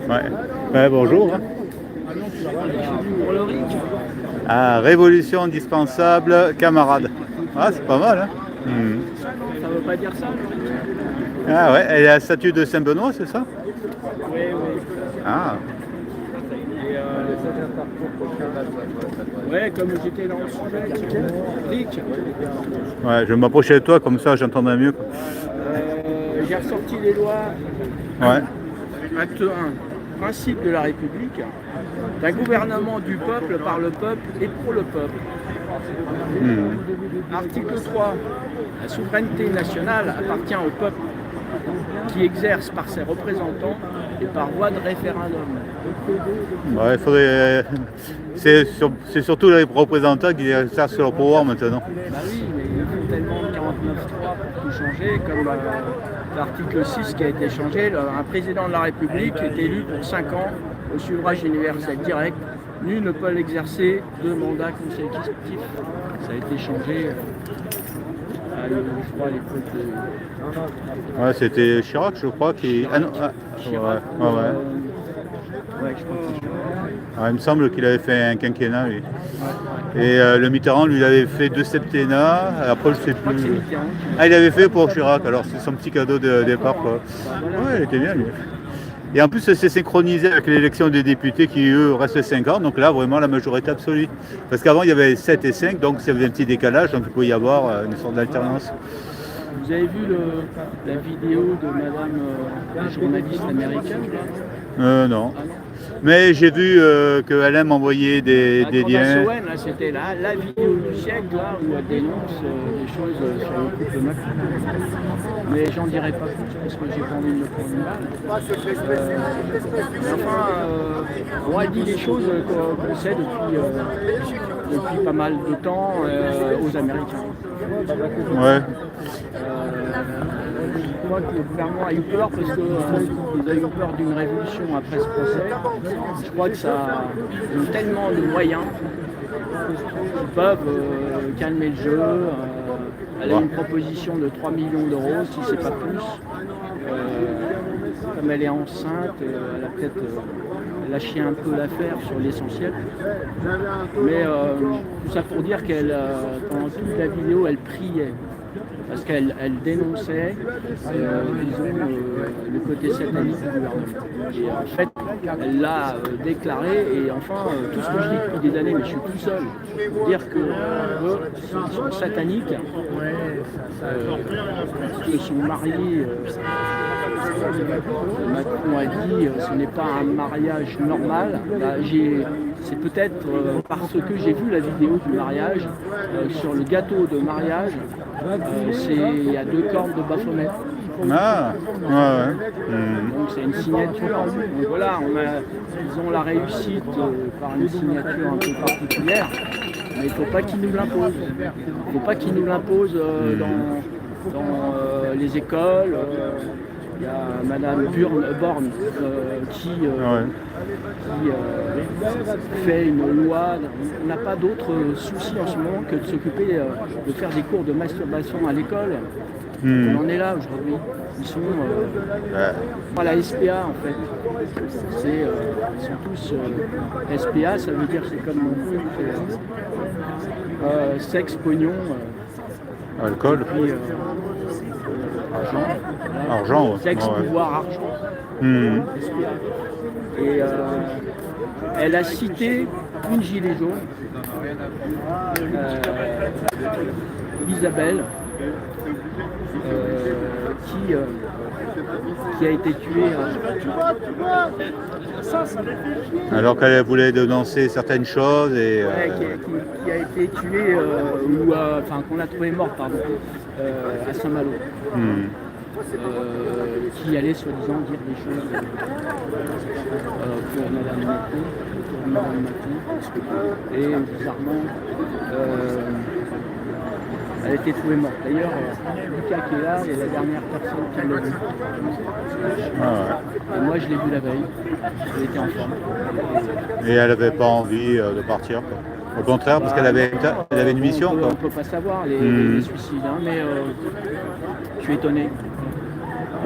Ouais. Ouais, bonjour. Hein. Pour le RIC. Ah, révolution indispensable, camarade. Ah, c'est pas mal, hein. Ça veut pas dire ça, le RIC. Ah ouais, et la statue de Saint-Benoît, c'est ça? Oui, oui. Ah, Et ouais, comme j'étais dans le sujet, tu sais, RIC. ouais, je vais m'approcher de toi, comme ça j'entendrai mieux. Quoi. J'ai ressorti les lois. Ouais, Acte 1. Principe de la République. D'un gouvernement du peuple, par le peuple et pour le peuple. Article 3. La souveraineté nationale appartient au peuple qui exerce par ses représentants et par voie de référendum. ouais, il faudrait. C'est surtout les représentants qui exercent leur pouvoir maintenant. Bah oui, mais il faut tellement de 49.3 pour tout changer, comme l'article 6 qui a été changé. Un président de la République est élu pour 5 ans au suffrage universel direct. Nul ne peut l'exercer 2 mandats consécutifs. Ça a été changé, je crois, à l'époque de Ouais, c'était Chirac, je crois, qui. Ah non, Chirac. ouais, ouais, ouais. Ouais, je crois que c'est Chirac. Ah, il me semble qu'il avait fait un quinquennat, lui. Et le Mitterrand, lui, il avait fait 2 septennats. Après, je sais Je crois que c'est plus. Mitterrand. Ah, il avait fait pour Chirac, alors c'est son petit cadeau de départ, quoi. Ouais, il était bien, lui. Et en plus, c'est synchronisé avec l'élection des députés qui, eux, restent 5 ans. Donc là, vraiment, la majorité absolue. Parce qu'avant, il y avait 7 et 5, donc ça faisait un petit décalage. Donc il pouvait y avoir une sorte d'alternance. Vous avez vu la vidéo de madame la journaliste américaine là? Non. Mais j'ai vu qu'elle aime envoyer des Candace liens. Owen, là, c'était la vidéo du siècle là, où elle dénonce des choses sur le couple Macron. Mais j'en dirai pas plus parce que j'ai pas envie de me prendre une balle. Mais enfin, bon, elle dit des choses qu'on sait depuis pas mal de temps aux Américains. Ouais. Je crois que le gouvernement a eu peur parce qu'ils ont eu peur d'une révolution après ce procès. Je crois que ça ils ont tellement de moyens qu'ils peuvent calmer le jeu. Elle a une proposition de 3 millions d'euros, si c'est pas plus. Comme elle est enceinte, elle a peut-être lâché un peu l'affaire sur l'essentiel. Mais tout ça pour dire qu'elle, pendant toute la vidéo, elle priait. Parce qu'elle dénonçait, disons, le côté satanique du gouvernement. Et en fait, elle l'a déclaré, et enfin, tout ce que je dis depuis des années, mais je suis tout seul, pour dire que ils sont sataniques, que son mari, Macron a dit, ce n'est pas un mariage normal. Bah, c'est peut-être parce que j'ai vu la vidéo du mariage, sur le gâteau de mariage, il y a 2 cornes de Baphomet. Ah, ouais, ouais. Donc c'est une signature. Donc voilà, ils ont la réussite par une signature un peu particulière, mais il ne faut pas qu'ils nous l'imposent. Il ne faut pas qu'ils nous l'imposent dans les écoles. Il y a Madame Borne qui fait une loi. On n'a pas d'autre souci en ce moment que de s'occuper de faire des cours de masturbation à l'école. On en est là aujourd'hui. Ils sont à la SPA en fait. Ils sont tous SPA, ça veut dire c'est comme sexe, pognon, Alcool. puis argent. Argent, ouais. Sexe, Ouais. pouvoir, argent. SPA. Et elle a cité une gilet jaune, Isabelle, qui a été tuée. Alors qu'elle voulait dénoncer certaines choses et. Qui a été tuée, qu'on a trouvée morte, pardon, à Saint-Malo. Qui allait soi-disant dire des choses pour Madame Macron, et bizarrement, elle a été trouvée morte. D'ailleurs, Lucas qui est là, est la dernière personne qui l'a vue. Ah ouais. Et moi, je l'ai vue la veille. Elle était en forme. Et elle n'avait pas envie de partir, quoi. Au contraire, parce qu'elle avait une mission, quoi. On ne peut pas savoir les suicides, hein, mais je suis étonné.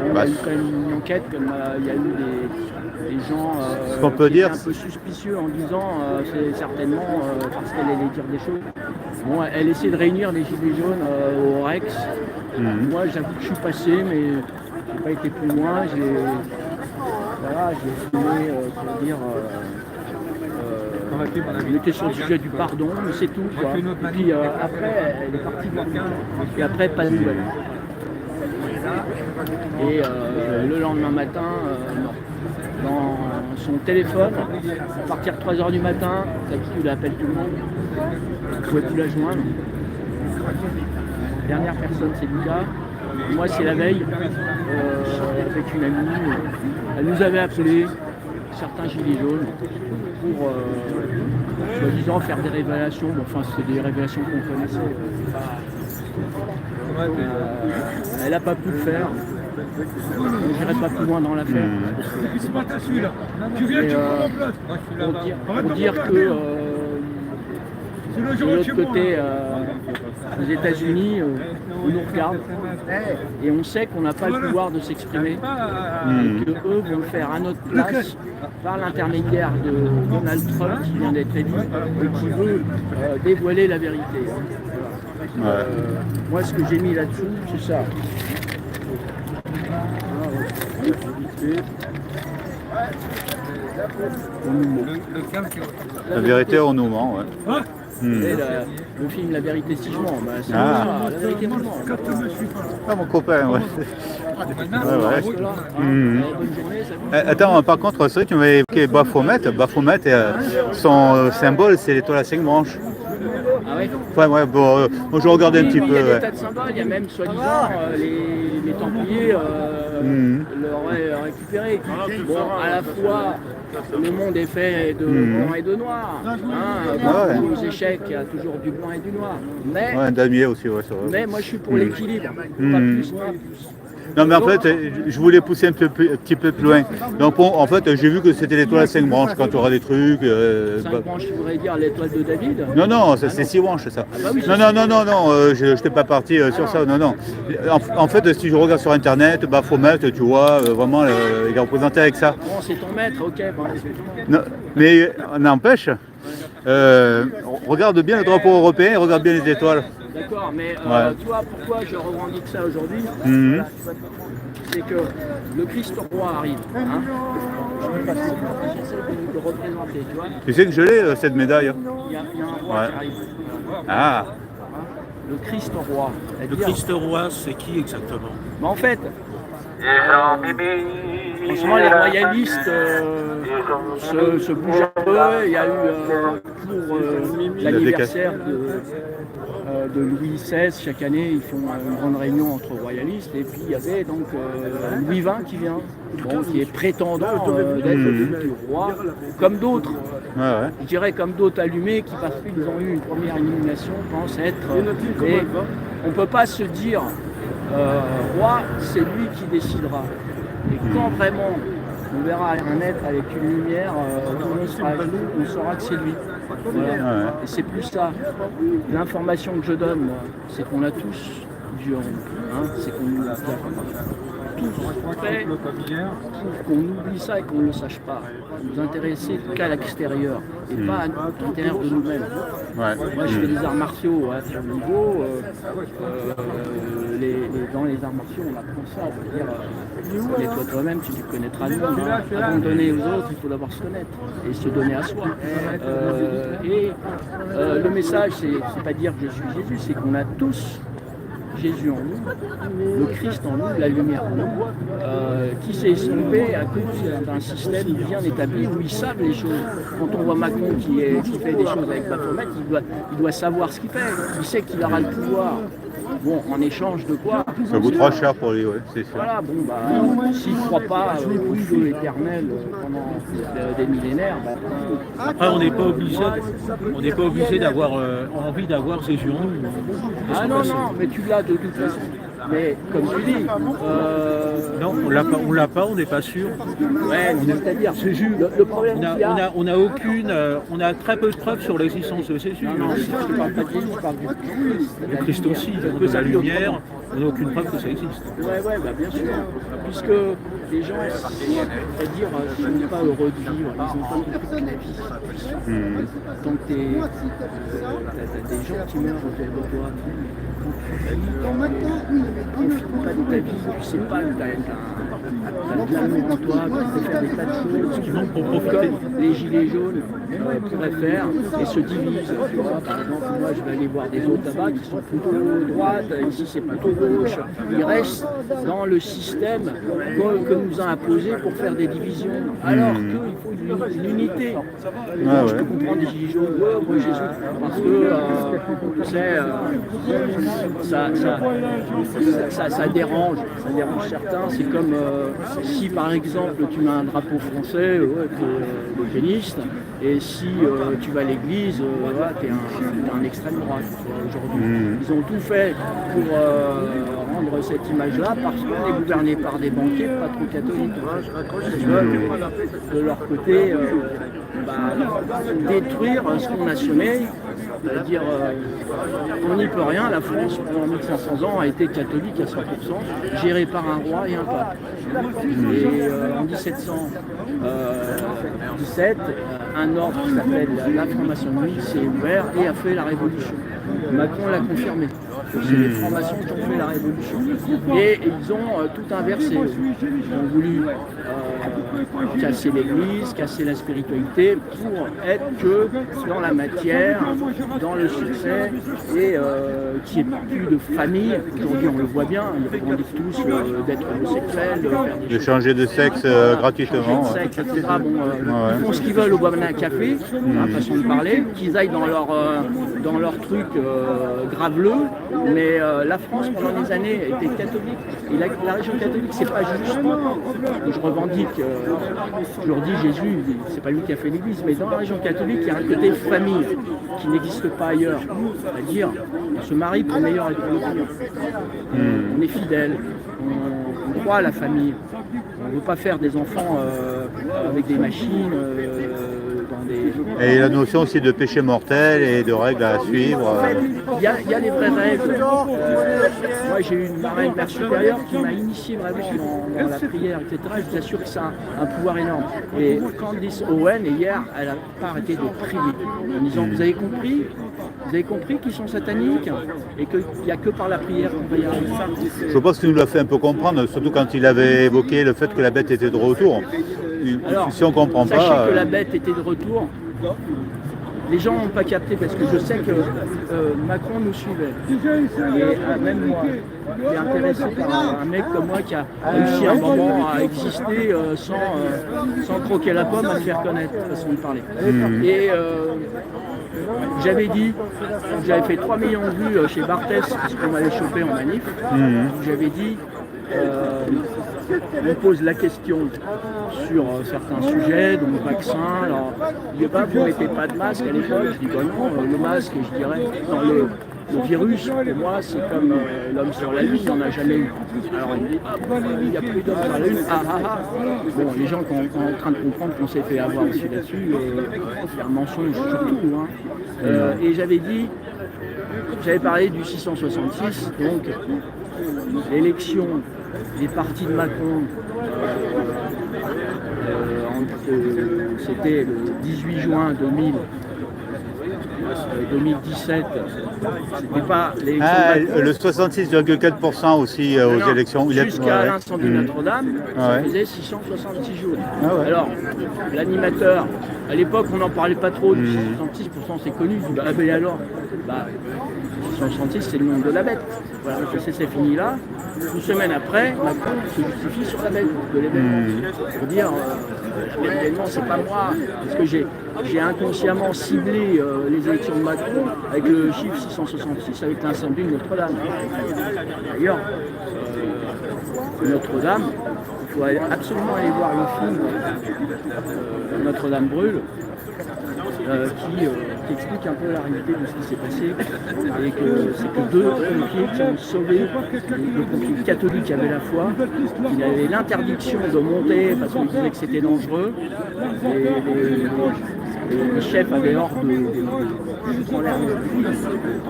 Il y a eu quand même une enquête, comme il y a eu des les gens Ce qu'on peut qui étaient dire, un peu suspicieux en disant c'est certainement parce qu'elle allait dire des choses. Bon, elle essaie de réunir les gilets jaunes au Rex. Moi, j'avoue que je suis passé, mais j'ai pas été plus loin. J'ai filmé, comment dire, il était sur le sujet du pardon, mais c'est tout, quoi. Et puis après, elle est partie voir quelqu'un. Et après, pas de nouvelles. Et le lendemain matin, non. Dans son téléphone, à partir de 3h du matin, d'habitude, elle appelle tout le monde. Je ne pouvais plus la joindre. Dernière personne, c'est Lucas. Moi, c'est la veille, avec une amie. Elle nous avait appelé, certains gilets jaunes, pour soi-disant faire des révélations. Bon, enfin, c'est des révélations qu'on connaissait. Elle n'a pas pu le faire. Je n'irai pas plus loin dans l'affaire. Pour dire que de l'autre côté, aux États-Unis, on nous regarde et on sait qu'on n'a pas le pouvoir de s'exprimer et qu'eux vont le faire à notre place par l'intermédiaire de Donald Trump qui vient d'être élu et qui veut dévoiler la vérité. Moi, ce que j'ai mis là-dessous, c'est ça. La vérité au mouvement, ouais. Le film La vérité si je mens, c'est ça, la vérité si je mens. Ah, mon copain, ouais. Bonne journée, ça vous. Attends, par contre, c'est vrai que tu m'avais évoqué Baphomet. Baphomet, son symbole, c'est l'étoile à 5 branches. Ah ouais. Enfin, ouais, bon, moi je regardais un petit peu. Il y a des Ouais. tas de symboles, il y a même soi-disant les Templiers l'auraient récupéré. Bon, à la fois, le monde est fait de blanc et de noir. Dans tous les échecs, il y a toujours du blanc et du noir. Mais, Ouais, un damier aussi, ouais, c'est vrai. mais moi je suis pour l'équilibre. Pas plus, pas plus. Non, mais en fait, je voulais pousser un petit peu plus loin. Donc, en fait, j'ai vu que c'était l'étoile à 5 branches quand tu auras des trucs. 5 branches, tu voudrais dire l'étoile de David? Non, non, c'est 6 branches, ça. bah oui, non, je n'étais pas parti sur ça, non, non. En fait, si je regarde sur Internet, Baphomet, tu vois, vraiment, il est représenté avec ça. Bon, c'est ton maître, ok. Bon, Non, mais n'empêche, regarde bien le drapeau européen et regarde bien les étoiles. d'accord, mais tu vois pourquoi je revendique ça aujourd'hui? C'est que le Christ roi arrive. J'essaie de le représenter, tu vois. Tu sais que je l'ai, cette médaille. Il y a un roi qui arrive. Ah, Le Christ roi. Le Christ roi, c'est qui exactement? Mais en fait, en ce moment, les royalistes se bougent un peu. Il y a eu pour l'anniversaire de Louis XVI, chaque année, ils font une grande réunion entre royalistes. Et puis il y avait donc Louis XX qui vient, qui est prétendant d'être le futur roi, comme d'autres. ouais. Je dirais comme d'autres allumés qui, parce qu'ils ont eu une première illumination, pensent être. Et on ne peut pas se dire roi, c'est lui qui décidera. Et quand vraiment on verra un être avec une lumière, tout le monde sera à genoux, on saura que c'est lui. Voilà. Et c'est plus ça. L'information que je donne, moi, c'est qu'on a tous Dieu en nous. C'est qu'on nous a tous fait pour qu'on oublie ça et qu'on ne le sache pas. Nous intéresser qu'à l'extérieur et pas à l'intérieur de nous-mêmes. Ouais. Moi, je fais des arts martiaux à ce niveau. Dans les arts martiaux, on apprend ça. C'est-à-dire, connais-toi toi-même, tu te connaîtras lui-même. Avant de donner aux autres, il faut d'abord se connaître et se donner à soi. Le message, c'est pas dire que je suis Jésus, c'est qu'on a tous Jésus en nous, le Christ en nous, la lumière en nous, qui s'est estompé à cause d'un système bien établi où ils savent les choses. Quand on voit Macron qui fait des choses avec Baphomet, il doit savoir ce qu'il fait. Il sait qu'il aura le pouvoir. Bon, en échange de quoi? Ça vaut trop cher pour lui, ouais, c'est sûr. Voilà, bon, s'il ne croit pas au feu éternel pendant des millénaires, Après, on n'est pas obligé d'avoir envie d'avoir Jésus en nous. ah non, mais tu l'as de toute façon. Mais comme tu dis, Non, on l'a pas, on n'est pas sûr. ouais, c'est-à-dire, le problème qu'il y a. On a très peu de preuves sur l'existence de Jésus. Non, je ne parle pas de Jésus, je parle du Christ. Le Christ aussi, de la lumière, on n'a aucune preuve que ça existe. Ouais, bien sûr. Puisque des gens, c'est-à-dire, qui n'ont pas heureux de vivre, ils n'ont pas compris que la vie. Donc, t'as des gens qui meurent autour de toi. Quand tu ne profites pas de ta vie, tu ne sais pas que tu as de l'amour en toi, tu peux faire des tas de choses qui vont comme les gilets jaunes pourraient faire et se divisent. Tu vois, par exemple, moi je vais aller voir des autres là-bas qui sont plutôt droite, ici c'est plutôt gauche. Ils restent dans le système que nous a imposé pour faire des divisions, alors qu'il faut une unité. Je peux comprendre des gilets jaunes, moi Jésus, parce que tu sais, ça dérange certains. C'est comme si par exemple tu mets un drapeau français, t'es péniste, et si tu vas à l'église, t'es un extrême droite aujourd'hui. Ils ont tout fait pour rendre cette image-là parce qu'on est gouverné par des banquiers pas trop catholiques. Ils veulent de leur côté détruire ce qu'on a semé. C'est-à-dire, on n'y peut rien. La France, pendant 1500 ans, a été catholique à 100%, gérée par un roi et un pape. Et en 1717, un ordre qui s'appelle la franc-maçonnerie s'est ouvert et a fait la révolution. Macron l'a confirmé. C'est les francs-maçons qui ont fait la révolution. Et ils ont tout inversé. Ils ont voulu casser l'église, casser la spiritualité pour être que dans la matière, dans le succès et qu'il n'y ait plus de famille. Aujourd'hui, on le voit bien, ils revendiquent tous d'être homosexuels, de changer de sexe gratuitement. Changer de sexe, etc. Ils font ce qu'ils veulent au Bois-Blanc Café, façon de parler, qu'ils aillent dans leur truc graveleux. Mais la France, pendant des années, était catholique. Et la région catholique, c'est pas juste. Je revendique, je leur dis Jésus, c'est pas lui qui a fait l'église, mais dans la région catholique, il y a un côté famille qui n'existe pas ailleurs. C'est-à-dire, on se marie pour le meilleur et pour le pire. On est fidèle, on croit à la famille. On ne veut pas faire des enfants avec des machines. Et la notion aussi de péché mortel et de règles à suivre. En fait, il y a les vraies règles. Moi, j'ai eu une mère supérieure qui m'a initié vraiment dans la prière, etc. Je vous assure que ça a un pouvoir énorme. Et Candice Owen, hier, elle n'a pas arrêté de prier en disant, vous avez compris qu'ils sont sataniques et qu'il n'y a que par la prière qu'on va y arriver. Je pense qu'il nous l'a fait un peu comprendre, surtout quand il avait évoqué le fait que la bête était de retour. Alors, si on ne comprend pas... Sachez que la bête était de retour. Les gens n'ont pas capté parce que je sais que Macron nous suivait. Et même moi, j'étais intéressé par un mec comme moi qui a réussi à un moment à exister sans croquer la pomme, à se faire connaître, façon de parler. Et j'avais dit, j'avais fait 3 millions de vues chez Barthès parce qu'on m'avait chopé en manif. J'avais dit, on pose la question sur certains sujets, donc le vaccin. Alors, il dit pas, vous ne mettez pas de masque à l'époque. Je dis non, le masque, je dirais, dans le virus, pour moi, c'est comme l'homme sur la Lune, il n'y en a jamais eu. Alors il dit, il n'y a plus d'homme sur la Lune, Bon, les gens sont en train de comprendre qu'on s'est fait avoir aussi là-dessus, c'est un mensonge surtout. Et j'avais parlé du 666, donc l'élection des partis de Macron, c'était le 18 juin 2017, c'était pas l'élection le 66,4% aussi aux élections. Jusqu'à l'incendie de Notre-Dame, ça faisait 666 jours. Alors, l'animateur, à l'époque, on n'en parlait pas trop du 666%, c'est connu. Il dit, mais alors, 666, c'est le nom de la bête. Voilà, c'est fini là. Une semaine après, Macron se justifie sur la bête de l'événement. Pour dire, la bête d'événement, c'est pas moi. Parce que j'ai inconsciemment ciblé les élections de Macron avec le chiffre 666 avec l'incendie de Notre-Dame. D'ailleurs, Notre-Dame, il faut absolument aller voir le film Notre-Dame brûle. Qui explique un peu la réalité de ce qui s'est passé et que c'est que 2 pompiers qui ont sauvé les pompiers catholiques qui avaient la foi, qui avaient l'interdiction de monter parce qu'ils disaient que c'était dangereux. les chefs avaient hors de foutre en l'air le pays,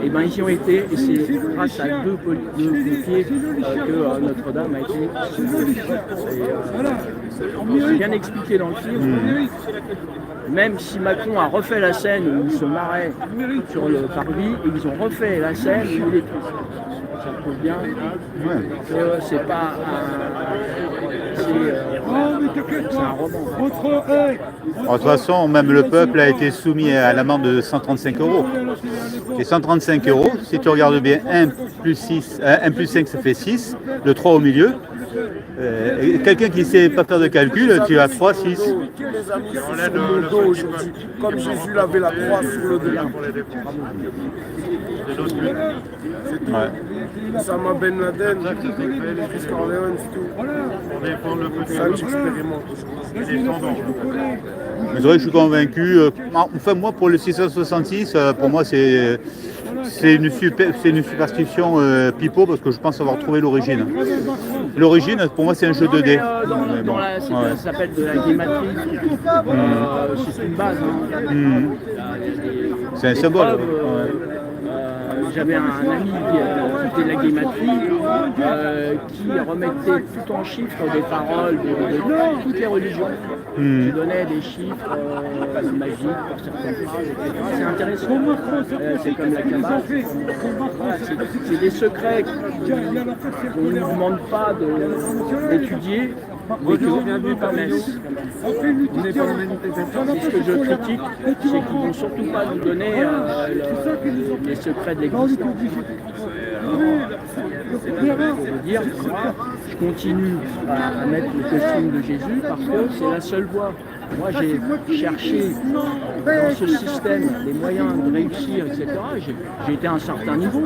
et ben ils y ont été, et c'est grâce à deux pompiers que Notre-Dame a été sauvée. C'est bien expliqué dans le film. Même si Macron a refait la scène où il se marrait sur le parvis, et ils ont refait la scène où il est triste. Ça prouve bien que c'est pas c'est un roman. De toute façon, même le peuple a été soumis à l'amende de 135 €. Et 135 €, si tu regardes bien, 1 plus 5, ça fait 6, le 3 au milieu. Quelqu'un qui ne sait pas faire de calcul, tu as 3, 6. Sur le dos aujourd'hui, comme Jésus avait la croix sur le dos. Ouais. Osama Ben Laden, Chris Corleone, c'est tout. Ça, j'expérimente. Mais c'est vrai que je suis convaincu. Enfin, moi, pour le 666, pour moi, c'est une superstition pipeau parce que je pense avoir trouvé l'origine. L'origine, pour moi, c'est un jeu 2D. Ça s'appelle de la guématrie. C'est une base. C'est un symbole. J'avais un ami qui était de la guématrie qui remettait tout en chiffres des paroles de toutes les religions. Qui donnait des chiffres magiques pour certaines phrases, etc. C'est intéressant. C'est comme la Kabbale. Voilà, c'est des secrets qu'on ne nous demande pas d'étudier, mais que on connaisse. C'est ce que je critique, c'est qu'ils ne vont surtout pas nous donner les secrets de l'existence. Pour vous dire, je continue à mettre le costume de Jésus parce que c'est la seule voie. Moi, j'ai cherché dans ce système les moyens de réussir, etc. J'ai été à un certain niveau.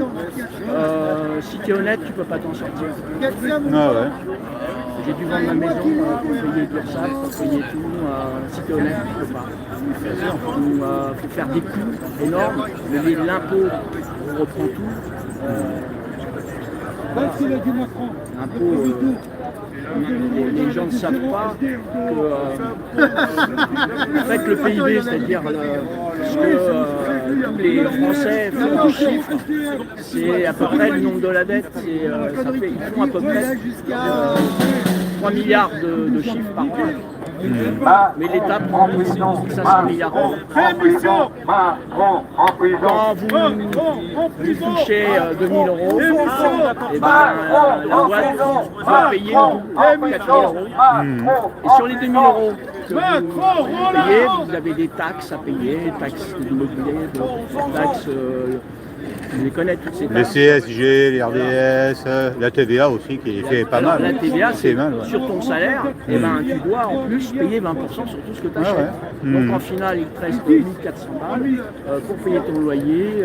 Si tu es honnête, tu ne peux pas t'en sortir. Ah ouais. J'ai dû vendre ma maison pour payer l'URSSAF, pour payer tout. Si tu es honnête, tu ne peux pas. Il faut faire des coûts énormes, mais l'impôt, on reprend tout. L'impôt, les gens ne savent pas que en fait, le PIB, c'est-à-dire ce que tous les Français font du chiffre, c'est à peu près le nombre de la dette. Ils font à peu près 3 milliards de chiffres par an. Mais l'État prend 500 milliards d'euros. Quand vous touchez 2 000 €, et ben, la boîte va payer 4 000 €. Et sur les 2 000 € que vous payez, vous avez des taxes à payer, taxes immobilières, taxes... Je les connais toutes ces taxes. Les CSG, les RDS, la TVA aussi qui fait pas mal. La TVA, c'est mal, ouais. sur ton salaire, et ben, tu dois en plus payer 20% sur tout ce que tu achètes. Donc en finale, il te reste 1 400 balles pour payer ton loyer.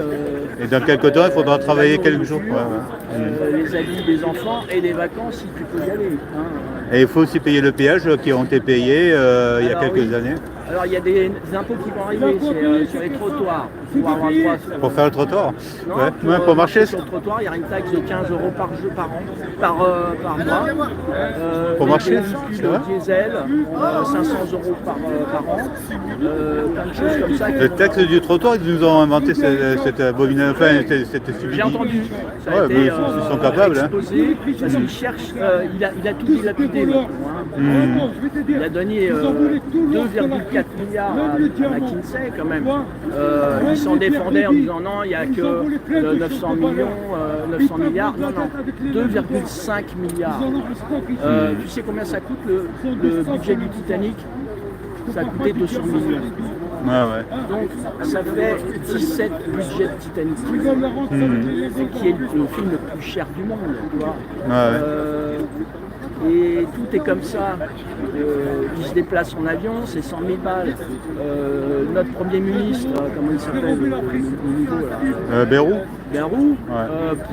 Et dans quelques temps, il faudra travailler quelques jours. Les habits des enfants et des vacances si tu peux y aller. Et il faut aussi payer le péage qui ont été payés il y a quelques années. Alors il y a des impôts qui vont arriver sur les trottoirs. Pour faire le trottoir. Non, pour marcher. Sur le trottoir, il y a une taxe de 15 € par mois. Pour marcher, véhicules diesel, 500 € par an. Plein de choses comme ça. Le taxe du trottoir, ils nous ont inventé cette abominable, cette stupidité. J'ai entendu. Ça a été, ils sont capables. exposé, parce qu'il cherche, il a tout dilapidé. Il a donné 2,4 milliards à McKinsey quand même. Ils s'en défendaient en disant non, il n'y a que 900 milliards. Non, 2,5 milliards. Tu sais combien ça coûte le budget du Titanic? Ça a coûté 200 millions. Donc ça fait 17 budgets de Titanic, qui est le film le plus cher du monde. Tu vois. Et tout est comme ça. Il se déplace en avion, c'est 100 000 balles. Notre Premier ministre, comment il s'appelle au niveau là Bayrou,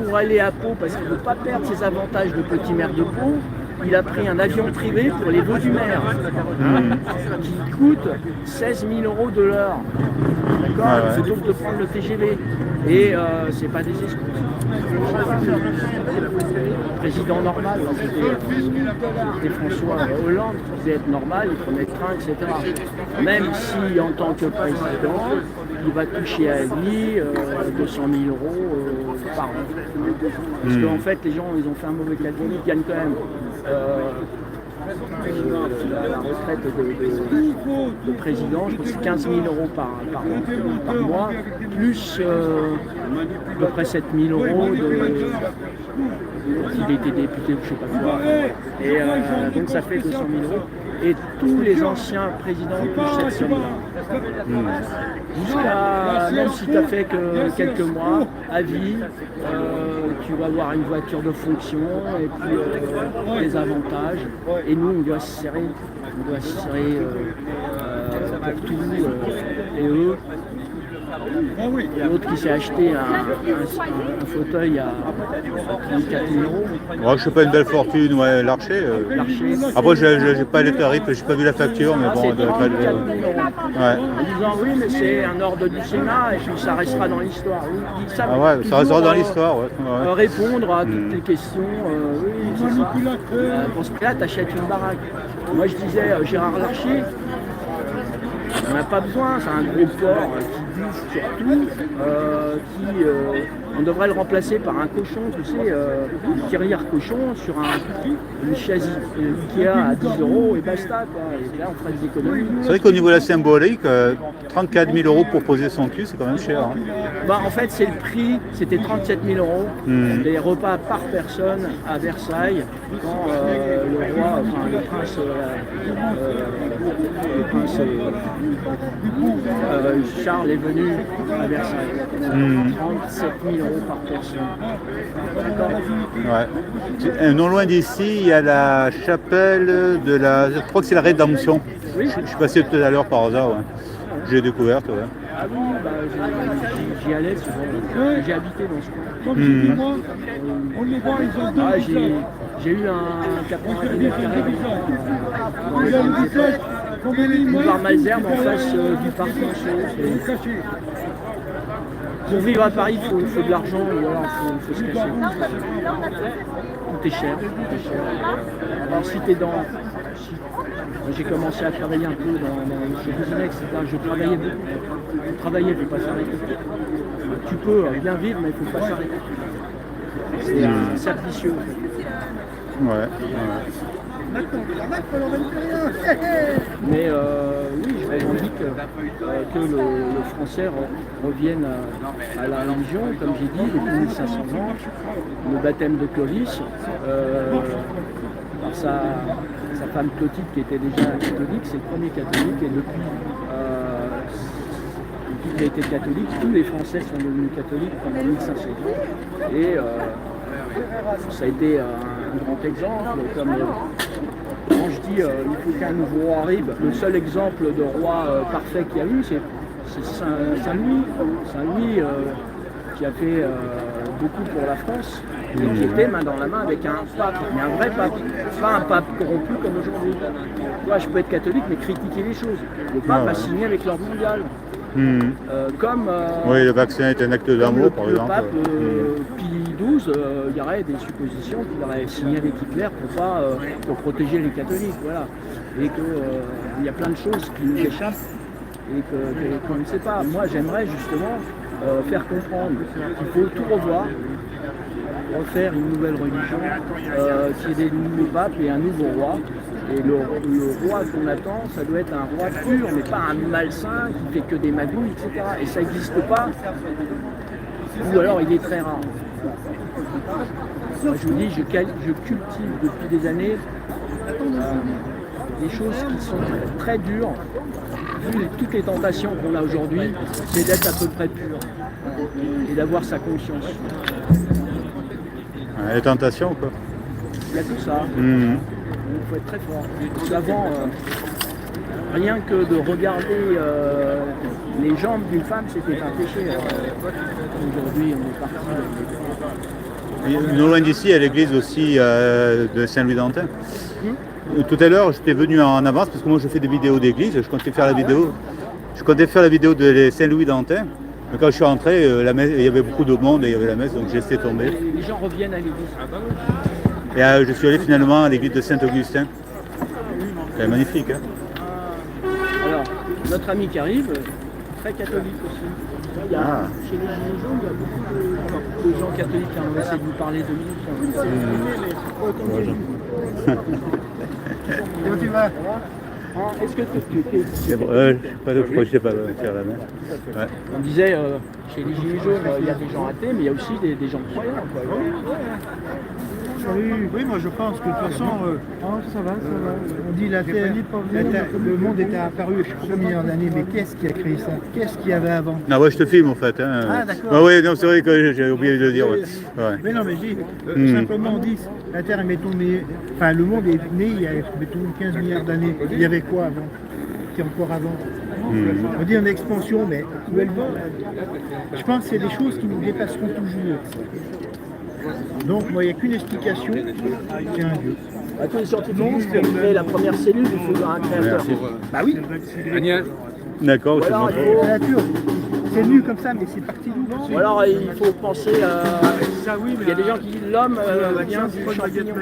pour aller à Pau, parce qu'il ne veut pas perdre ses avantages de petit maire de Pau, il a pris un avion privé pour les vœux du maire, qui coûte 16 000 € de l'heure. D'accord, plutôt que de prendre le TGV. Et c'est pas des escrocs. Le président normal, c'était François Hollande, qui disait être normal, il prenait le train, etc. Même si en tant que président, il va toucher à lui 200 000 € par an. Parce qu'en fait, les gens, ils ont fait un mauvais calcul, ils gagnent quand même la retraite de président, je pense que c'est 15 000 € par mois, plus à peu près 7 000 € s'il était député ou je ne sais pas quoi. Et donc ça fait 200 000 €. Et tous les anciens présidents touchent cette somme-là. Jusqu'à, même si tu as fait que quelques mois, à vie, tu vas avoir une voiture de fonction et puis des avantages. Et nous, on doit se serrer, pour tout. Et eux, l'autre qui s'est acheté un fauteuil à 34 000 €. Ouais, je sais pas, une belle fortune, ouais, Larcher. Après, j'ai pas les tarifs, j'ai pas vu la facture, mais bon, C'est 34 000 €. Ouais. En disant oui, mais c'est un ordre du Sénat et puis ça restera dans l'histoire. Ils savent Ah ouais, ça restera dans l'histoire, ouais. répondre à toutes les questions. Oui, c'est ça. Pour ce prix-là, tu achètes une baraque. Moi, je disais, Gérard Larcher, on n'a pas besoin, c'est un gros porc qui bouffe surtout, on devrait le remplacer par un cochon, tu sais, une tirelire cochon sur une chaise Ikea à 10 € et basta, quoi. Et là, on ferait des économies. C'est vrai qu'au niveau de la symbolique, 34 000 € pour poser son cul, c'est quand même cher. Hein. Bah, en fait, c'est le prix, c'était 37 000 €, des repas par personne à Versailles, quand le roi, enfin le prince Charles est venu à Versailles. 37 000 € par personne. Ouais. Non loin d'ici, il y a la chapelle de la... Je crois que c'est la Rédemption. Oui. Je suis passé tout à l'heure par hasard. Ouais. J'ai découvert. Ouais. Ah oui, bah, j'y allais souvent. J'ai habité dans ce coin. J'ai eu un 90 mètres carrés. Boulevard Malesherbes en face du parc Monceau. Pour vivre à Paris, il faut de l'argent, ou alors il faut se casser. Tout est cher. Alors si t'es dans... J'ai commencé à travailler un peu chez Business, etc. Je travaillais beaucoup. Travailler, il ne faut pas s'arrêter. Tu peux bien vivre, mais il ne faut pas s'arrêter. C'est un cercle vicieux. Ouais. Mais oui, je revendique que le français revienne à la religion, comme j'ai dit, depuis 1500 ans, le baptême de Clovis, par sa femme Clotilde qui était déjà catholique, c'est le premier catholique, et depuis qu'il a été catholique, tous les Français sont devenus catholiques pendant 1500 ans. Et ça a été un grand exemple, comme quand je dis il faut qu'un nouveau roi arrive, le seul exemple de roi parfait qu'il y a eu, c'est Saint-Louis. Saint-Louis qui a fait beaucoup pour la France, et qui était main dans la main avec un pape, mais un vrai pape, pas un pape corrompu comme aujourd'hui. Moi, je peux être catholique, mais critiquer les choses. Le pape a signé avec l'ordre mondial. Oui, le vaccin est un acte d'amour, par exemple. Le pape Pie XII, il y aurait des suppositions qu'il aurait signé avec Hitler pour protéger les catholiques, voilà. Et qu'il y a plein de choses qui nous échappent et qu'on ne sait pas. Moi, j'aimerais justement faire comprendre qu'il faut tout revoir, refaire une nouvelle religion, qu'il y ait des nouveaux papes et un nouveau roi. Et le roi qu'on attend, ça doit être un roi pur, mais pas un malsain qui fait que des magouilles, etc. Et ça n'existe pas, ou alors il est très rare. Moi, je vous dis, je cultive depuis des années des choses qui sont très dures. Vu toutes les tentations qu'on a aujourd'hui, c'est d'être à peu près pur et d'avoir sa conscience. Les tentations, quoi. Il y a tout ça. Il faut être très fort. Parce qu'avant, rien que de regarder les jambes d'une femme, c'était un péché. Aujourd'hui, on est parti. Non loin d'ici, il y a l'église aussi de Saint-Louis-d'Antin. Tout à l'heure, j'étais venu en avance parce que moi je fais des vidéos d'église, je comptais faire la vidéo. Je comptais faire la vidéo de Saint-Louis-d'Antin. Mais quand je suis rentré, il y avait beaucoup de monde et il y avait la messe, donc j'ai laissé tomber. Les gens reviennent à l'église. Et je suis allé finalement à l'église de Saint-Augustin. C'est magnifique. Hein. Alors, notre ami qui arrive, très catholique aussi. Il y a, Chez les Gilets jaunes, il y a beaucoup de gens catholiques. On va essayer de vous parler de Comment tu vas? Est-ce que tu Pas de projet, pas de faire la main. Ouais. On disait, chez les Gilets jaunes, il y a des gens athées, mais il y a aussi des gens croyants. Quoi. Oui, moi je pense que de toute façon, ça va. On dit la Terre, le monde était apparu je sais pas combien d'années, mais qu'est-ce qui a créé ça? Qu'est-ce qu'il y avait avant? Non, ouais, je te filme en fait. Hein. Ah, d'accord. Ah, oui, non, c'est vrai que j'ai oublié de le dire. Ouais. Ouais. Mais non, mais je dis, simplement on dit, la Terre, mettons, enfin le monde est né il y a, mettons, 15 milliards d'années. Il y avait quoi avant? Qui encore avant? On dit en expansion, mais où elle va? Je pense que c'est des choses qui nous dépasseront toujours. Donc, moi, il n'y a qu'une explication, c'est un Dieu. Tous les scientifiques disent qu'on crée la première cellule, il faut un créateur. Bah oui, D'accord, je te montre. la nature, c'est venu comme ça, mais c'est parti d'où? Ou alors il faut penser il y a des gens qui disent l'homme vient du champignon.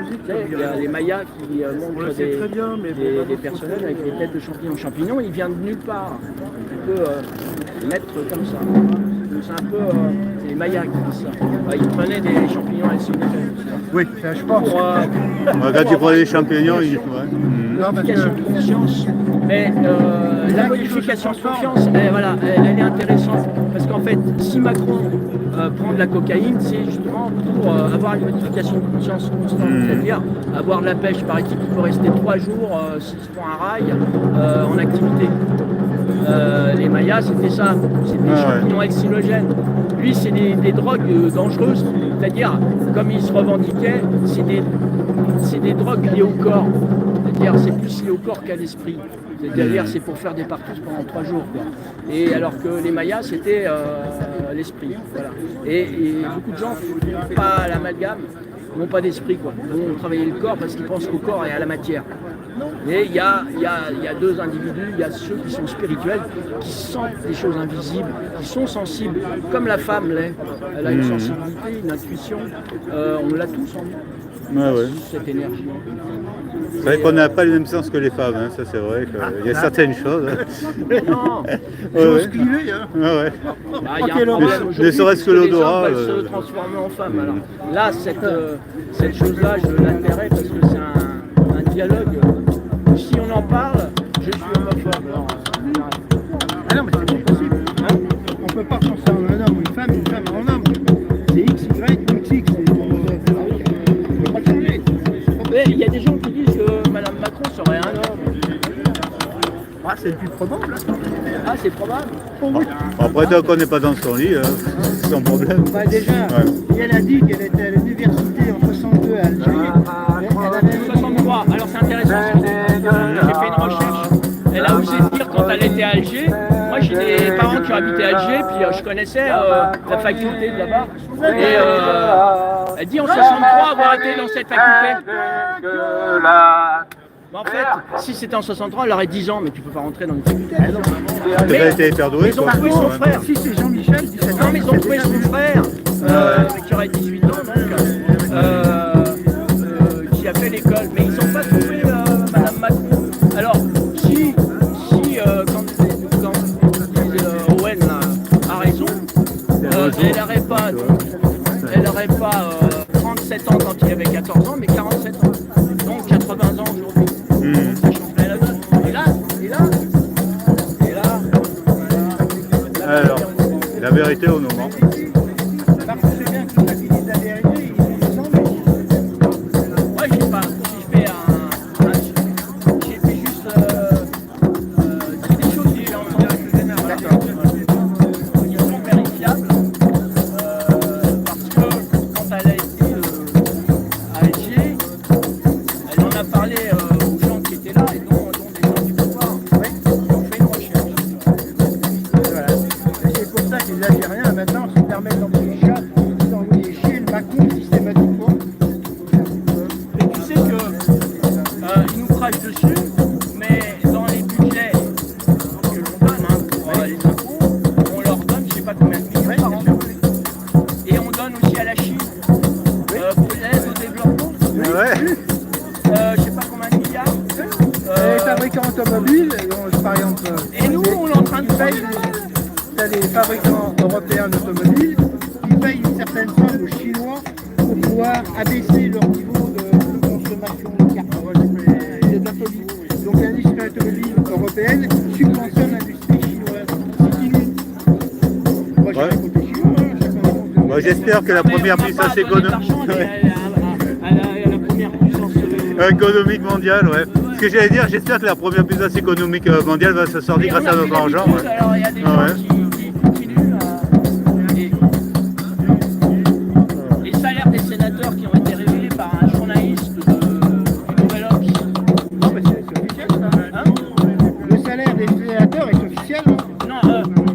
Il y a les Mayas qui montrent des personnages avec des têtes de champignons. Le champignon, il vient de nulle part. On peut mettre comme ça. C'est un peu les Mayas qui disent ça. Ils prenaient des champignons à Sénégal. Oui, ça, je pense. Quand tu prends les champignons, il faut. Modification de conscience. Mais la modification de conscience, elle est intéressante parce qu'en fait, si Macron prend de la cocaïne, c'est justement pour avoir une modification de conscience constante, c'est-à-dire avoir de la pêche. Paraît-il qu'il peut rester 3 jours s'il se prend un rail en activité. Les Mayas, c'était ça, c'était des champignons hallucinogènes. Lui, c'est des drogues dangereuses, c'est-à-dire, comme il se revendiquait, c'est des drogues liées au corps. C'est-à-dire, c'est plus lié au corps qu'à l'esprit. C'est-à-dire, c'est pour faire des partous pendant 3 jours. Quoi. Et alors que les Mayas, c'était l'esprit. Voilà. Et beaucoup de gens n'ont pas l'amalgame, n'ont pas d'esprit. Ils vont travailler le corps parce qu'ils pensent qu'au corps et à la matière. Et il y a 2 individus, il y a ceux qui sont spirituels, qui sentent des choses invisibles, qui sont sensibles, comme la femme l'est. Elle a une sensibilité, une intuition, on l'a tous en nous, cette énergie. C'est vrai qu'on n'a pas le même sens que les femmes, hein. Ça c'est vrai qu'il y a certaines choses. Non, j'ose cliver, hein. Il y a un problème ne serait-ce que l'odorat. Les hommes veulent se transformer en femmes. Alors, là, cette chose-là, je l'intéresse parce que c'est un dialogue. Si on en parle, je suis homophobe. Ah non, mais c'est pas possible. Hein, on ne peut pas transformer un homme ou une femme en homme. C'est X, Y, XX. On peut pas changer. Mais il y a des gens qui disent que Mme Macron serait un homme. Ah, c'est le plus probable. Ah, c'est probable. Après, tant qu'on n'est pas dans son lit, sans problème. Bah, déjà, elle a dit qu'elle était à l'université en 62 à Alger. Elle avait 63. Alors c'est intéressant. J'ai fait une recherche. Elle a osé dire quand elle était à Alger. Moi j'ai des parents qui ont habité à Alger, puis je connaissais la faculté de là-bas. Et elle dit en 63 avoir été dans cette faculté. En fait, si c'était en 63, elle aurait 10 ans, mais tu peux pas rentrer dans une faculté. Elle a été hyperdouée. Ils ont trouvé son frère. Si c'est Jean-Michel, non, mais ils ont trouvé son frère, qui aurait 18 ans, donc, qui a fait l'école. Mais ils n'ont pas trouvé Madame Macron. Alors, si quand Owen a raison, elle n'aurait pas 37 ans quand il avait 14 ans, mais 47 ans. Donc 80 ans aujourd'hui. Ça changerait la donne. Et là. Alors, la vérité au moment. c'est bien qu'il dise la vérité, il semble. Moi, je sais pas. J'ai fait juste des choses qui sont vérifiables. Parce que quand elle a été à Alger, elle en a parlé aux gens qui étaient là et dont des gens du pouvoir. On fait une recherche. Voilà. C'est pour ça que les Algériens maintenant Et nous, on est en train de payer. T'as les fabricants européens d'automobiles qui payent une certaine somme aux Chinois pour pouvoir abaisser leur niveau de consommation de carbone. C'est de la folie. Donc l'industrie automobile européenne subventionne l'industrie chinoise. C'est inouï. Moi, j'ai Ouais. un côté chinois, hein, chacun pense. Moi, j'espère que la première puissance économique mondiale, ouais. Ce que j'allais dire, j'espère que la première puissance économique mondiale va se sortir grâce à notre argent. Ouais. Alors, il y a des Ah gens ouais. qui continuent les salaires des sénateurs qui ont été révélés par un journaliste du Nouvel Obs. Non, mais c'est officiel, ça. Hein Le salaire des créateurs est officiel. Hein. Non,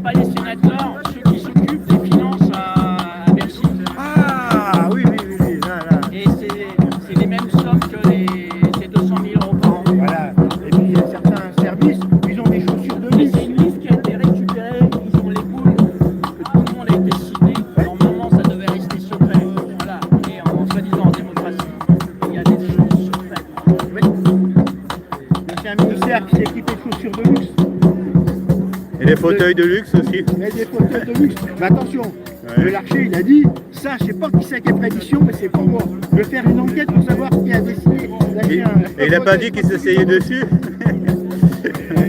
pas les sénateurs, ceux qui s'occupent des finances à Bercy. Ah oui, là. Et c'est les mêmes sommes que ces 200 000 € par an. Voilà. Et puis il y a certains services, ils ont des chaussures de Et luxe. c'est une liste qui a été récupérée, ils ont les boules, que tout le monde a été cité. Normalement, ça devait rester secret. Voilà, on est en soi-disant en démocratie. Il y a des choses secrètes. Oui. Mais c'est un ministère qui s'est équipé de chaussures de luxe. Et les fauteuils de luxe aussi. Il y a des fauteuils de luxe. Mais attention, Ouais. le Larcher, il a dit, ça, je sais pas qui c'est qui a prédiction, mais c'est pour moi. Je vais faire une enquête pour savoir qui a décidé d'acheter Et il n'a pas dit qu'il s'asseyait dessus.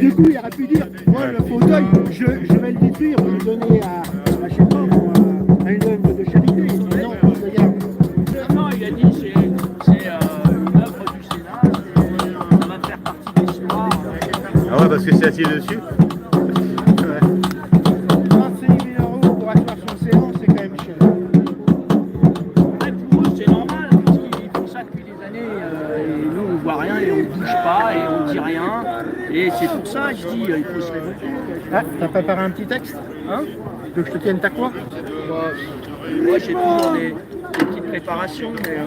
Du coup, il aurait pu dire, moi, le fauteuil, je vais le détruire, je vais le donner à je sais pas, à une œuvre de charité. Il dit, non, regarde. Non, il a dit c'est une œuvre du Sénat, ça va faire partie de l'histoire. Ah ouais, parce que c'est assis dessus. Ouais. 35 000 € pour asseoir son séance, c'est quand même cher. Après, pour eux, c'est normal, parce qu'ils font ça depuis des années, et nous, on voit rien, et on ne bouge pas, et on ne dit rien. Et c'est pour ça, je dis, il faut se révolter. Ah, t'as préparé un petit texte? Hein Tu veux que je te tienne ta croix? Moi, j'ai toujours des petites préparations, mais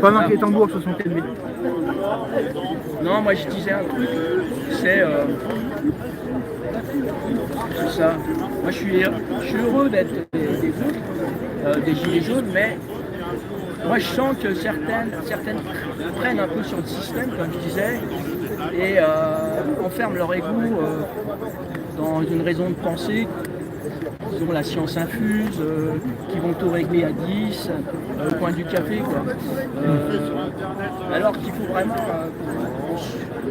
Pendant que les tambours se sont élevés. non, moi, je disais un truc, c'est ça. Moi, je suis heureux d'être des autres, des gilets jaunes, mais moi, je sens que certaines prennent un peu sur le système, comme je disais, et enferment leur ego dans une raison de penser. Ils ont la science infuse, qui vont tout régler à 10, au coin du café, quoi. Alors qu'il faut vraiment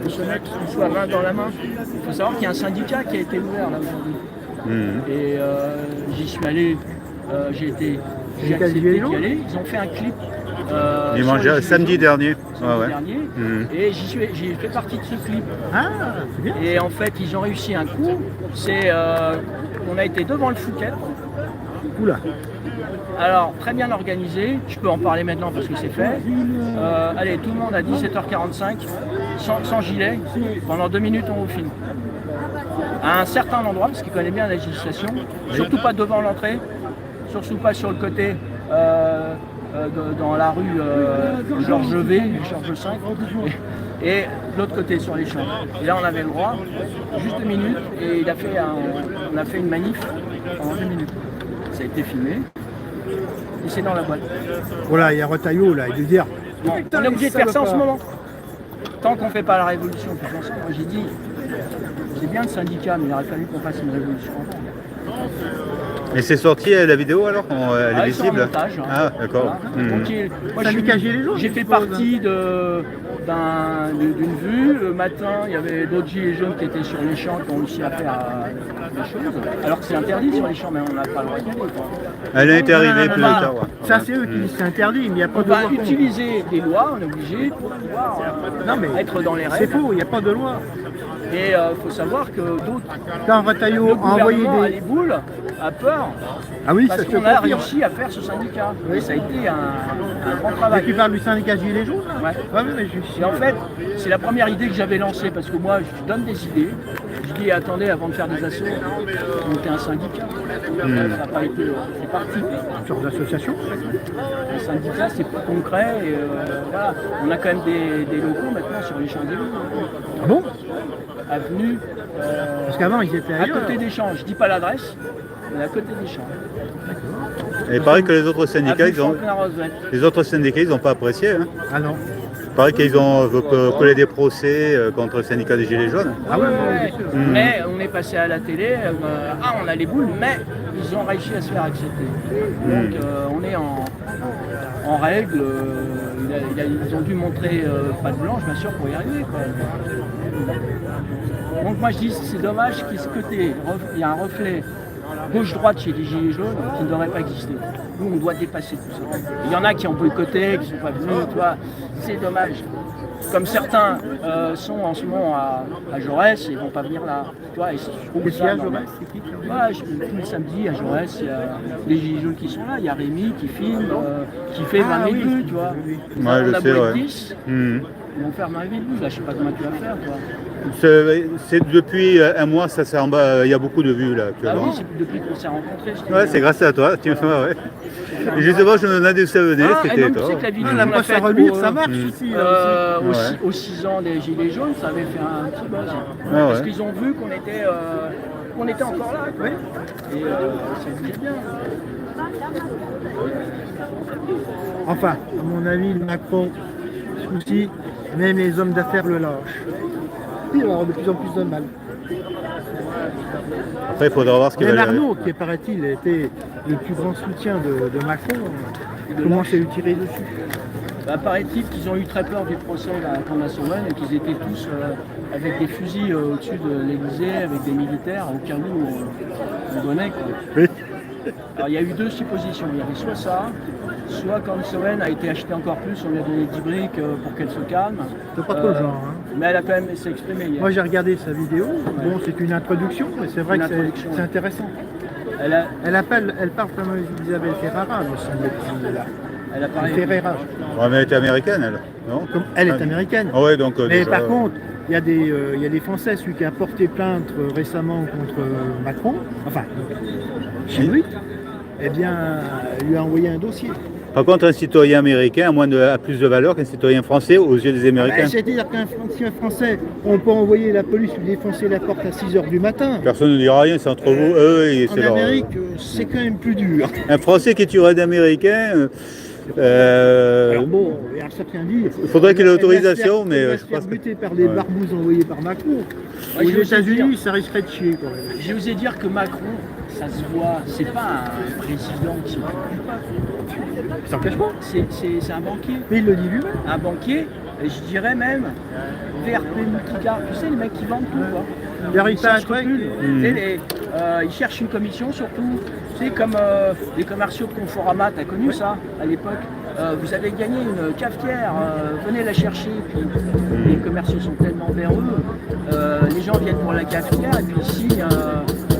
qu'on se mette, qu'on soit main dans la main. Il faut savoir qu'il y a un syndicat qui a été ouvert là aujourd'hui. Et j'y suis allé, j'ai accepté d'y aller. Ils ont fait un clip. Dimanche, samedi dernier. Ah ouais. Dernier, et j'ai fait partie de ce clip. Ah, c'est bien. Et en fait, ils ont réussi un coup. C'est, on a été devant le Fouquet. Oula. Alors, très bien organisé. Je peux en parler maintenant parce que c'est fait. Allez, tout le monde à 17h45, sans gilet. Pendant 2 minutes, on vous filme. À un certain endroit, parce qu'ils connaissent bien la législation. Surtout pas devant l'entrée. Surtout pas sur le côté. Dans la rue Georges V, Georges V, et de l'autre côté sur les champs. Et là on avait le droit, juste 2 minutes, et on a fait une manif pendant 2 minutes. Ça a été filmé, et c'est dans la boîte. Voilà, il y a Retailleau là, il veut dire. Bon, on est obligé de faire ça en ce moment. Tant qu'on ne fait pas la révolution, on fait ça. Moi j'ai dit, c'est bien le syndicat, mais il aurait fallu qu'on fasse une révolution avant. Et c'est sorti la vidéo alors? Elle est Ils sont en visible? montage, hein. Ah d'accord. Voilà. Donc, moi, Syndicat Gilets jaunes, j'ai je fait suppose, partie d'une vue. Le matin, il y avait d'autres gilets jaunes qui étaient sur les champs qui ont réussi à faire des choses. Alors que c'est interdit sur les champs, mais on n'a pas le droit d'y aller, quoi. Elle est arrivée Non, plus non, tard. Ouais. Ça, c'est eux qui disent que c'est interdit, mais il n'y a pas On de va loi. utiliser des lois, on est obligé pour pouvoir Non, mais être dans les c'est règles. faux, il n'y a pas de loi. Et il faut savoir que d'autres, Quand le Retailleau a envoyé gouvernement a des. les boules, a peur, Ah oui, parce ça se qu'on a confirme. réussi à faire ce syndicat. Et ça a été un grand Mais travail. tu parles du syndicat Gilets jaunes là? Ouais. Ouais, mais je suis. Et en fait, c'est la première idée que j'avais lancée, parce que moi, je donne des idées. Je dis, attendez, avant de faire des assauts, monter un syndicat. Ça n'a pas été, c'est parti. Une sorte d'association. Un syndicat, c'est plus concret. Et, voilà. On a quand même des locaux maintenant sur les Champs-Élysées. Ah bon? Avenue, Parce qu'avant, ils étaient à ailleurs. côté des Champs. Je dis pas l'adresse, mais à côté des Champs. Et pareil que les autres syndicats, Avenue Franklin Roosevelt. ils n'ont pas apprécié. Hein. Ah non. paraît qu'ils ont collé des procès contre le syndicat des Gilets jaunes. Ah ouais, Mais on est passé à la télé, on a les boules, mais ils ont réussi à se faire accepter. Donc on est en règle. Ils ont dû montrer patte blanche, bien sûr, pour y arriver, quoi. Donc moi je dis c'est dommage qu'il y a un reflet gauche-droite chez les Gilets jaunes qui ne devrait pas exister. Nous on doit dépasser tout ça. Il y en a qui ont boycotté, qui ne sont pas venus, tu vois. C'est dommage. Comme certains sont en ce moment à Jaurès et ne vont pas venir là. Tu vois, et je trouve Qu'est-ce qu'il y ça a, normal. Tous les samedis à Jaurès, il y a les Gilets jaunes qui sont là. Il y a Rémi qui filme, qui fait 20 000 vues, tu vois. Ouais, je sais, ouais. 10, ils vont faire 20 000 vues. Là, je sais pas comment tu vas faire, toi. C'est depuis un mois, ça c'est en bas, il y a beaucoup de vues là Ah actuellement. oui, c'est depuis qu'on s'est rencontrés. Ouais, c'est grâce à toi. Tu vois, ouais. Et justement, je me demandais d'où ça venait, c'était tu toi. sais que la vidéo La qu'on a presse à faite relire, ça marche ici. aux 6 ans des Gilets jaunes, ça avait fait un petit buzz. Ah Parce ouais. qu'ils ont vu qu'on était encore là. Quoi. Et ça bougeait bien. Enfin, à mon avis, Macron, ce coup-ci, même les hommes d'affaires le lâchent. Il va avoir de plus en plus de mal. Après, il faudra voir ce qu'il Même va Arnaud, qui paraît-il était le plus grand soutien de Macron, commence à lui tirer dessus. Bah, paraît-il qu'ils ont eu très peur du procès à Caen-la-Sauvenne et qu'ils étaient tous avec des fusils au-dessus de l'Élysée, avec des militaires, au cas où on donnait. Quoi. Oui. Alors il y a eu deux suppositions. Il y avait soit ça, soit quand Caen-la-Sauvenne a été achetée encore plus, on lui a donné 10 briques pour qu'elle se calme. C'est pas trop le genre. Hein. Mais elle a quand même s'est exprimée hier. Moi j'ai regardé sa vidéo, bon c'est une introduction, mais c'est vrai que c'est intéressant. Elle parle comme Isabelle Ferrara, me semble-t-il. Elle a parlé. Ferreira. Ouais, mais elle était américaine, elle, non? Elle est américaine. Ah ouais, donc, Mais déjà, par contre, il y a des Français, celui qui a porté plainte récemment contre Macron, enfin, chez lui, eh bien, lui a envoyé un dossier. Par contre, un citoyen américain a plus de valeur qu'un citoyen français aux yeux des Américains. C'est-à-dire qu'un Français, on peut envoyer la police lui défoncer la porte à 6h du matin. Personne ne dira rien, c'est entre vous, eux, et c'est En leur... Amérique, c'est quand même plus dur. Un Français qui tuerait d'Américains, Alors bon, alors ça tient dire. il faudrait qu'il ait l'autorisation, mais je je pense pense que... buté par des barbouzes envoyés par Macron. Ouais, Aux je vous ai États-Unis, dit, ça risquerait de chier quand même. j'ai osé dire que Macron, ça se voit, c'est pas un président qui s'occupe du peuple. Il s'en cache pas. C'est un banquier. Mais il le dit lui-même. Un banquier, et je dirais même VRP Multicard, tu sais les mecs qui vendent tout quoi. L'héritage, Sans scrupule. Tu sais, ils cherchent une commission surtout, tu sais comme les commerciaux de Conforama, t'as connu ça à l'époque. Vous avez gagné une cafetière, venez la chercher. Puis les commerciaux sont tellement véreux, les gens viennent pour la cafetière et puis ici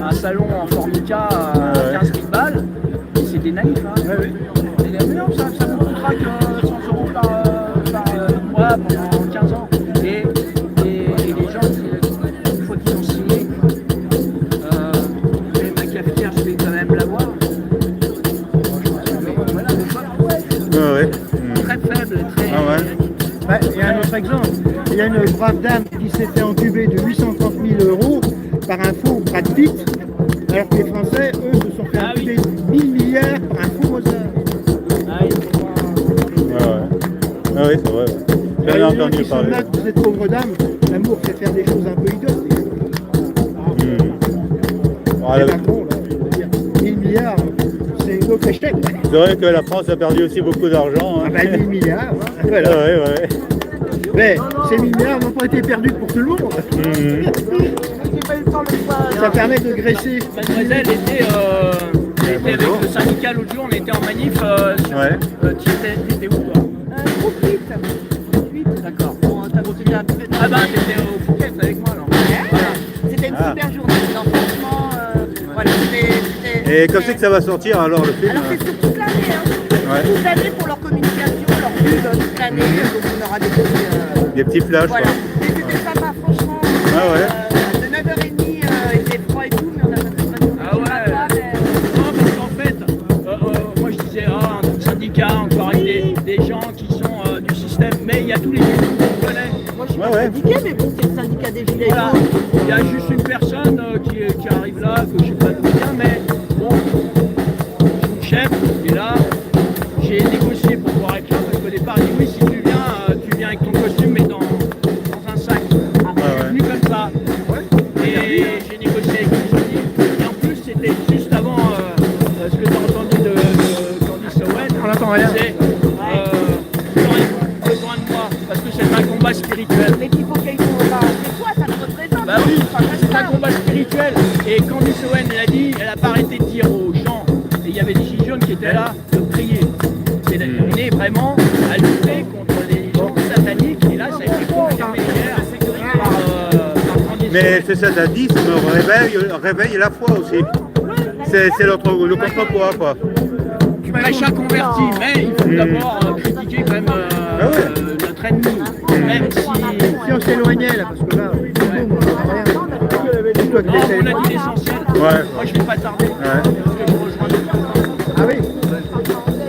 un salon en formica à 15 000 balles, et c'est des naïfs. Hein. Ouais. Mais non, ça vous coûtera que 100 euros par mois pendant 15 ans. Et les gens, une fois qu'ils ont signé, ma cafetière, je vais quand même l'avoir. Voilà, Ouais. très faible, très... Ah ouais. Ouais, il y a un autre exemple. Il y a une brave dame qui s'est fait entuber de 830 000 € par un faux Brad Pitt, alors que les Français, eux, se sont fait entuber 1000 milliards par un faux Mozart. Ah oui, c'est vrai. Il y J'en ai en a entendu qui sont parler. là pour cette pauvre dame. L'amour, c'est faire des choses un peu idiotes. Voilà. Et Macron, là, je veux dire, 1000 milliards, c'est une autre échec. C'est vrai que la France a perdu aussi beaucoup d'argent. Ah Hein. ben 1000 milliards, hein, voilà. Ouais. Mais ces milliards n'ont pas été perdus pour tout le monde. Ça permet de graisser. Mademoiselle était avec le syndicat l'autre jour, on était en manif. Ouais. Tu étais où toi? D'accord. Ah bah t'étais au Phuket avec moi alors. C'était une super journée. Non, franchement, voilà, c'était. Et comme c'est que ça va sortir alors le film? Alors c'est sur toute l'année, hein. Ouais. Toute l'année pour leur communication, leur pub, toute l'année. Donc on aura des petits. Des petits flashs. Voilà. Quoi. Mais c'était sympa, franchement. Ah ouais. De 9h30, il était froid et tout, mais on a passé une bonne Ah ouais. Non, parce qu'en fait, moi je disais, un syndicat, encore avec des gens qui sont du système, mais il y a tous les élus qu'on connaît. Moi je suis Ouais, pas ouais. syndiquée, mais bon, c'est le syndicat des gilets Voilà. jaunes. Il y a juste une personne qui arrive là, que je sais pas d'où vient, mais bon, le chef est là. J'ai négocié pour pouvoir être là, parce qu'au départ, il dit oui, si tu viens avec ton comprends rien. C'est vous aurez besoin de moi, parce que c'est un combat spirituel. Mais qu'il faut quelque chose. C'est toi, ça te représente. Bah oui, c'est un combat spirituel. Et Candice Owen l'a dit, elle n'a pas arrêté de dire aux gens, et il y avait des gilets jaunes qui étaient là, de prier. C'est d'amener vraiment à lutter contre les gens sataniques. Et là, ça a été confirmé hier par Candice Mais Owen. ce satanisme réveille la foi aussi. C'est le contrepoids, quoi. Tu prêches à converti, mais il faut d'abord critiquer quand même notre ennemi. Même si... Si on s'éloignait là, parce que là, on comprend rien. C'est toi qui Non, l'essayes. on a dit l'essentiel. Ouais. Moi, je ne vais pas tarder. Parce que je rejoins Ah oui.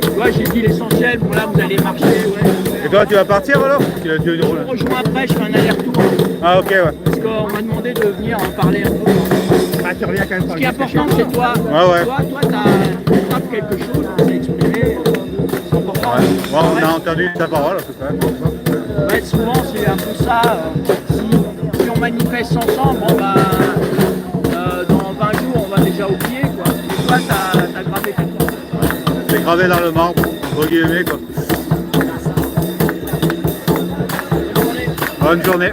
Tu vois, j'ai dit l'essentiel. Bon, là, vous allez marcher. Ouais. Et toi, tu vas partir alors Je rejoins après, je fais un aller-retour. Ah, ok, ouais. Parce qu'on m'a demandé de venir en parler un peu. Bah, tu reviens quand même Ce par qui est important, c'est toi. Ouais. Toi, tu tapes quelque chose, tu t'es exprimé. C'est important. Bon, on a entendu ta parole, en tout cas. Ouais, souvent, c'est un peu ça. Si on manifeste ensemble, bon, bah, dans 20 jours, on va déjà oublier. Quoi. Et toi, t'as gravé quelque chose. C'est gravé dans le marbre, entre guillemets, quoi. Bonne journée.